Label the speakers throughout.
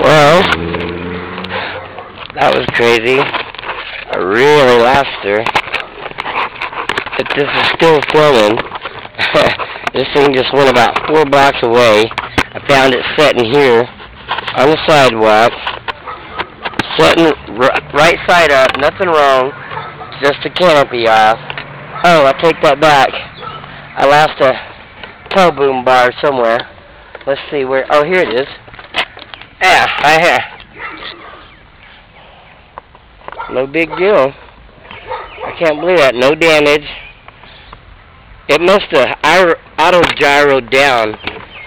Speaker 1: Well, that was crazy. I really lost her. But this is still filming. This thing just went about 4 blocks away. I found it sitting here on the sidewalk, sitting right side up, nothing wrong, just the canopy off. Oh, I take that back. I lost a tow boom bar somewhere. Let's see where. Oh, here it is. Yeah, right here. No big deal. I can't believe that. No damage. It must have auto-gyroed down.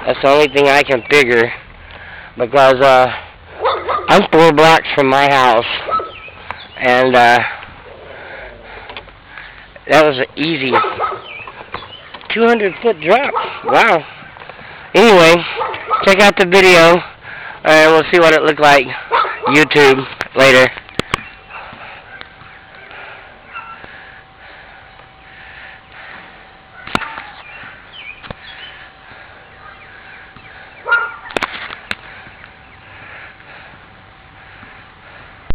Speaker 1: That's the only thing I can figure. Because I'm 4 blocks from my house. And that was an easy 200-foot drop. Wow. Anyway, check out the video. And we'll see what it looked like. YouTube later.